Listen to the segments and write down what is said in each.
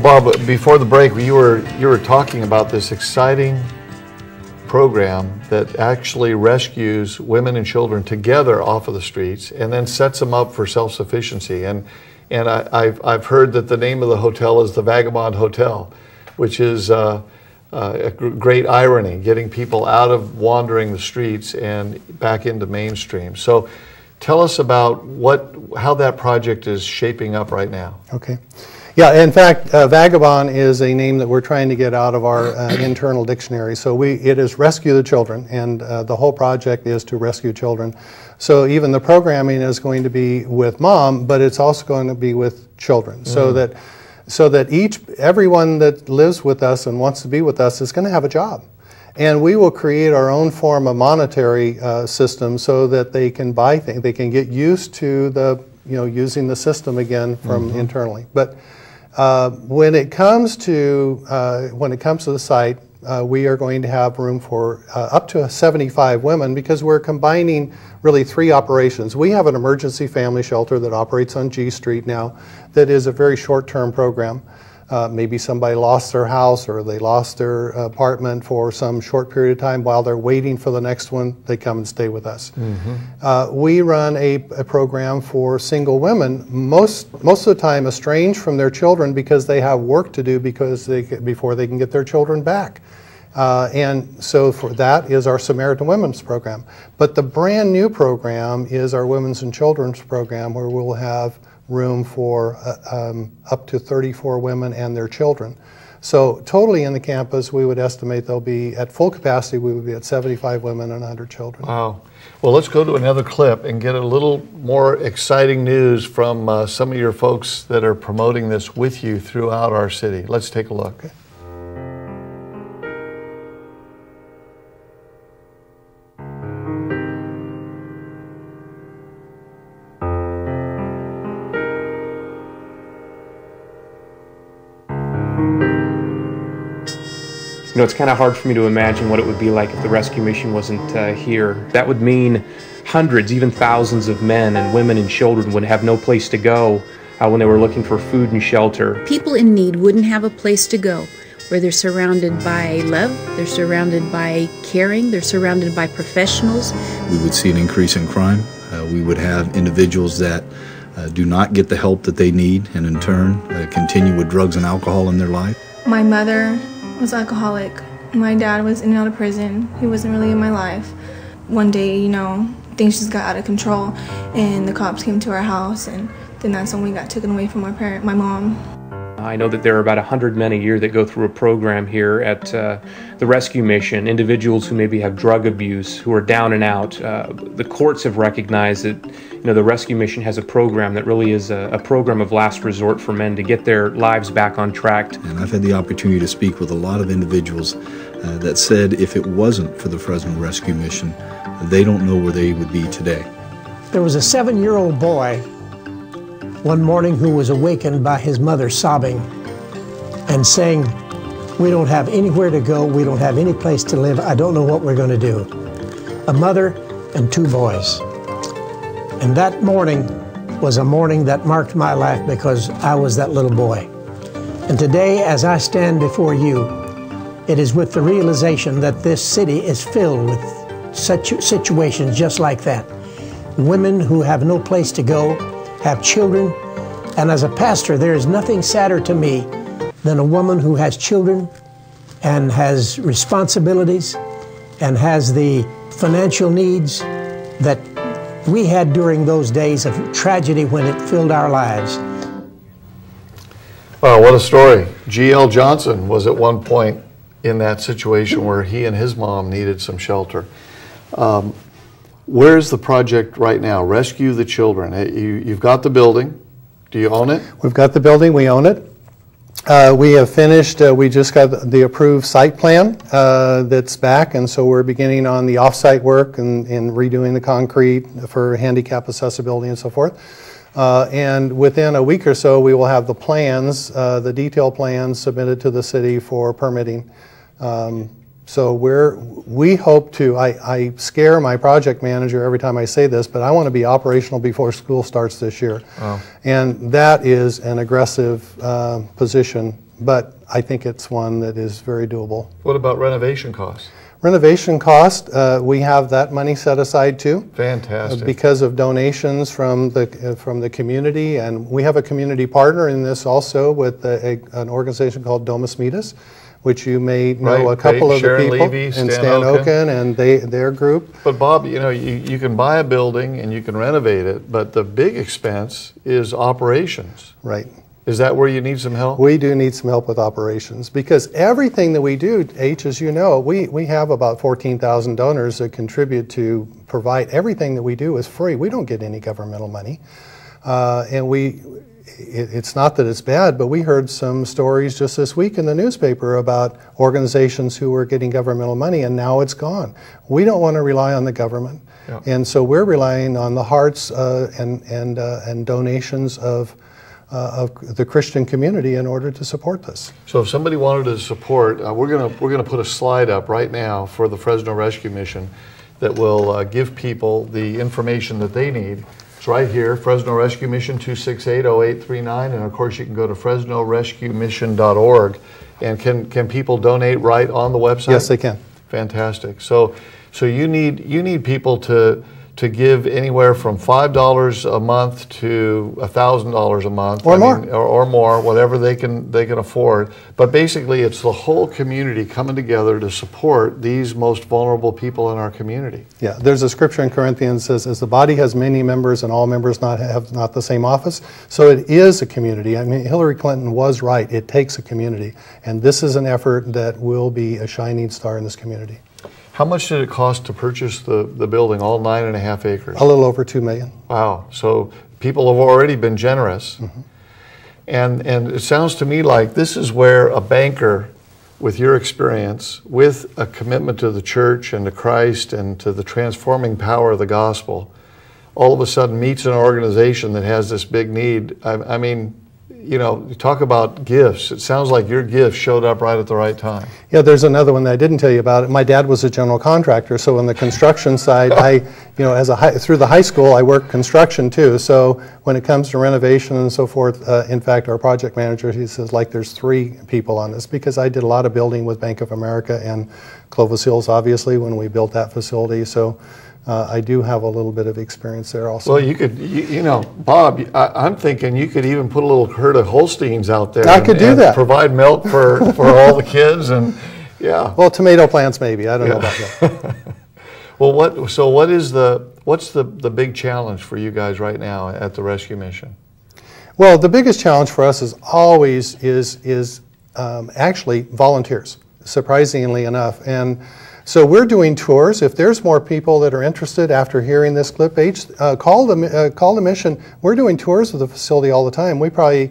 Bob, before the break, you were talking about this exciting program that actually rescues women and children together off of the streets and then sets them up for self-sufficiency. And I've heard that the name of the hotel is the Vagabond Hotel, which is a great irony, getting people out of wandering the streets and back into mainstream. So tell us about how that project is shaping up right now. Okay. Yeah, in fact, vagabond is a name that we're trying to get out of our internal dictionary. So it is Rescue the Children, and the whole project is to rescue children. So even the programming is going to be with mom, but it's also going to be with children, so that everyone that lives with us and wants to be with us is going to have a job. And we will create our own form of monetary system so that they can buy things, they can get used to using the system again from internally. But when it comes to the site, we are going to have room for up to 75 women, because we're combining really 3 operations. We have an emergency family shelter that operates on G Street now that is a very short-term program. Maybe somebody lost their house or they lost their apartment for some short period of time. While they're waiting for the next one, they come and stay with us. We run a program for single women, most of the time estranged from their children because they have work to do before they can get their children back. And so for that is our Samaritan Women's program. But the brand new program is our Women's and Children's program, where we'll have room for up to 34 women and their children. So totally in the campus, we would estimate they'll be at full capacity, we would be at 75 women and 100 children. Wow. Well, let's go to another clip and get a little more exciting news from some of your folks that are promoting this with you throughout our city. Let's take a look. Okay. You know, it's kind of hard for me to imagine what it would be like if the rescue mission wasn't here. That would mean hundreds, even thousands of men and women and children would have no place to go when they were looking for food and shelter. People in need wouldn't have a place to go, where they're surrounded by love, they're surrounded by caring, they're surrounded by professionals. We would see an increase in crime. We would have individuals that do not get the help that they need, and in turn continue with drugs and alcohol in their life. My mother was alcoholic. My dad was in and out of prison. He wasn't really in my life. One day, things just got out of control, and the cops came to our house, and then that's when we got taken away from my mom. I know that there are about 100 men a year that go through a program here at the Rescue Mission, individuals who maybe have drug abuse, who are down and out. The courts have recognized that the Rescue Mission has a program that really is a program of last resort for men to get their lives back on track. And I've had the opportunity to speak with a lot of individuals that said if it wasn't for the Fresno Rescue Mission, they don't know where they would be today. There was a 7-year-old boy one morning who was awakened by his mother sobbing and saying, "We don't have anywhere to go, we don't have any place to live, I don't know what we're going to do." A mother and 2 boys. And that morning was a morning that marked my life, because I was that little boy. And today, as I stand before you, it is with the realization that this city is filled with such situations just like that. Women who have no place to go, have children, and as a pastor, there is nothing sadder to me than a woman who has children and has responsibilities and has the financial needs that we had during those days of tragedy when it filled our lives. Wow, what a story. G.L. Johnson was at one point in that situation where he and his mom needed some shelter. Where's the project right now? Rescue the Children. You've got the building. Do you own it? We've got the building. We own it. We have finished. We just got the approved site plan that's back, and so we're beginning on the off-site work and redoing the concrete for handicap accessibility and so forth. And within a week or so, we will have the plans, the detailed plans submitted to the city for permitting. So we hope to, I scare my project manager every time I say this, but I want to be operational before school starts this year. Wow. And that is an aggressive position, but I think it's one that is very doable. What about renovation costs? Renovation cost, we have that money set aside too. Fantastic. Because of donations from the community, and we have a community partner in this also with an organization called Domus Metis, which you may know a couple of Sharon the people Levy, in Stan Oken and their group. But Bob, you know, you can buy a building and you can renovate it, but the big expense is operations. Right. Is that where you need some help? We do need some help with operations because everything that we do, H, as you know, we have about 14,000 donors that contribute to provide everything that we do is free. We don't get any governmental money. It's not that it's bad, but we heard some stories just this week in the newspaper about organizations who were getting governmental money and now it's gone. We don't want to rely on the government. Yeah. And so we're relying on the hearts and donations of the Christian community in order to support this. So if somebody wanted to support, we're gonna put a slide up right now for the Fresno Rescue Mission that will give people the information that they need. It's right here, Fresno Rescue Mission 268-0839, and of course you can go to fresnorescuemission.org. And can people donate right on the website? Yes, they can. Fantastic. So you need people to give anywhere from $5 a month to $1,000 a month, or more, or more, whatever they can afford. But basically, it's the whole community coming together to support these most vulnerable people in our community. Yeah, there's a scripture in Corinthians that says, "As the body has many members, and all members have not the same office." So it is a community. I mean, Hillary Clinton was right. It takes a community, and this is an effort that will be a shining star in this community. How much did it cost to purchase the building, all 9.5 acres? A little over $2 million. Wow, so people have already been generous. Mm-hmm. And it sounds to me like this is where a banker with your experience, with a commitment to the church and to Christ and to the transforming power of the gospel, all of a sudden meets an organization that has this big need. I mean, you know, you talk about gifts. It sounds like your gift showed up right at the right time. Yeah, there's another one that I didn't tell you about. My dad was a general contractor, so on the construction side, through the high school, I worked construction too. So when it comes to renovation and so forth, in fact, our project manager, he says, like, there's 3 people on this because I did a lot of building with Bank of America and Clovis Hills, obviously, when we built that facility. So I do have a little bit of experience there also. Well, you could, you know, Bob, I'm thinking you could even put a little herd of Holsteins out there. I could do that. Provide milk for all the kids, and yeah. Well, tomato plants maybe. I don't know about that. Well, what's the big challenge for you guys right now at the Rescue Mission? Well, the biggest challenge for us is always actually volunteers, surprisingly enough. And so we're doing tours. If there's more people that are interested after hearing this clip, call the mission. We're doing tours of the facility all the time. We probably,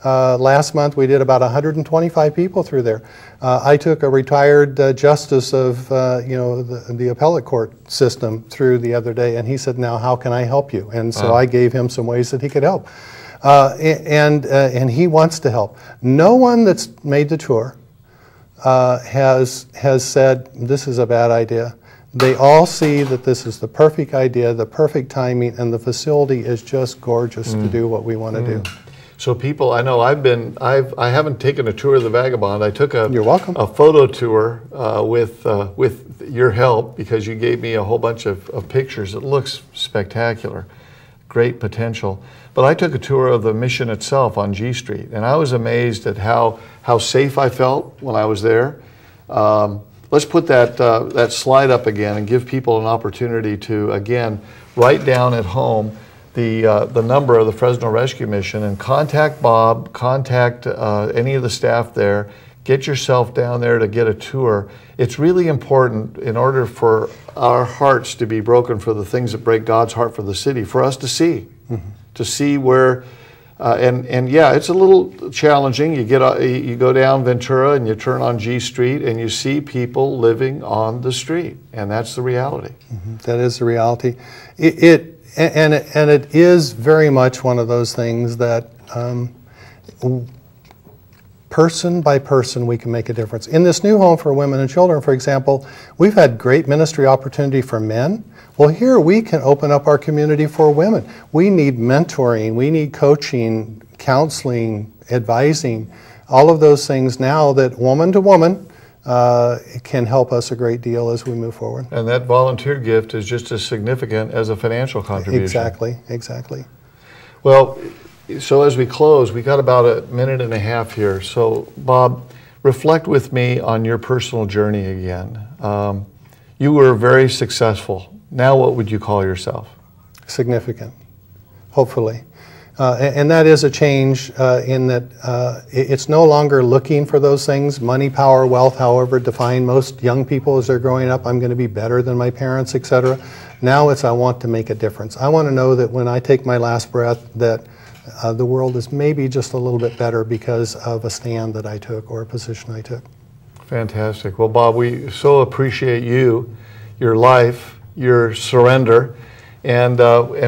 last month, we did about 125 people through there. I took a retired justice of the appellate court system through the other day, and he said, "Now, how can I help you?" And so I gave him some ways that he could help. And he wants to help. No one that's made the tour has said this is a bad idea. They all see that this is the perfect idea, the perfect timing, and the facility is just gorgeous to do what we want to do. So people, I know I haven't taken a tour of the Vagabond. I took You're welcome. a photo tour with your help because you gave me a whole bunch of pictures. It looks spectacular, great potential. But I took a tour of the mission itself on G Street, and I was amazed at how safe I felt when I was there. Let's put that slide up again and give people an opportunity to, again, write down at home the number of the Fresno Rescue Mission and contact Bob, contact any of the staff there, get yourself down there to get a tour. It's really important in order for our hearts to be broken for the things that break God's heart for the city, for us to see. Mm-hmm. To see where, and yeah, it's a little challenging. You go down Ventura and you turn on G Street and you see people living on the street, and that's the reality. Mm-hmm. That is the reality. It is very much one of those things that person by person we can make a difference. In this new home for women and children, for example, we've had great ministry opportunity for men. Well, here we can open up our community for women. We need mentoring, we need coaching, counseling, advising. all of those things now that woman to woman can help us a great deal as we move forward. And that volunteer gift is just as significant as a financial contribution. Exactly, exactly. Well, so as we close, we got about a minute and a half here. So Bob, reflect with me on your personal journey again. You were very successful. Now what would you call yourself? Significant, hopefully. And that is a change in that it's no longer looking for those things, money, power, wealth, however defined most young people as they're growing up. I'm going to be better than my parents, etc. Now it's I want to make a difference. I want to know that when I take my last breath that the world is maybe just a little bit better because of a stand that I took or a position I took. Fantastic. Well, Bob, we so appreciate you, your life, your surrender, and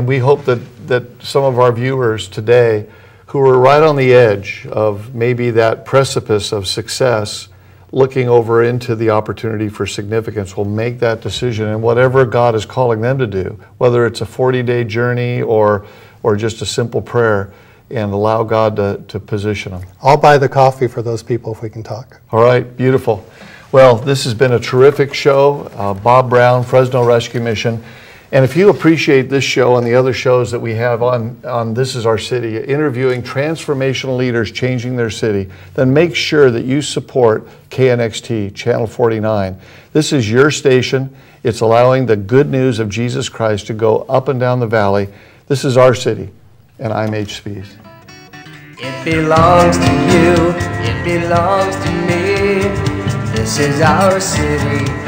we hope that some of our viewers today who are right on the edge of maybe that precipice of success, looking over into the opportunity for significance, will make that decision, and whatever God is calling them to do, whether it's a 40-day journey or just a simple prayer, and allow God to position them. I'll buy the coffee for those people if we can talk. All right, beautiful. Well, this has been a terrific show. Bob Brown, Fresno Rescue Mission. And if you appreciate this show and the other shows that we have on This Is Our City, interviewing transformational leaders changing their city, then make sure that you support KNXT, Channel 49. This is your station. It's allowing the good news of Jesus Christ to go up and down the valley. This is our city, and I'm H. Spees. It belongs to you, it belongs to me. This is our city.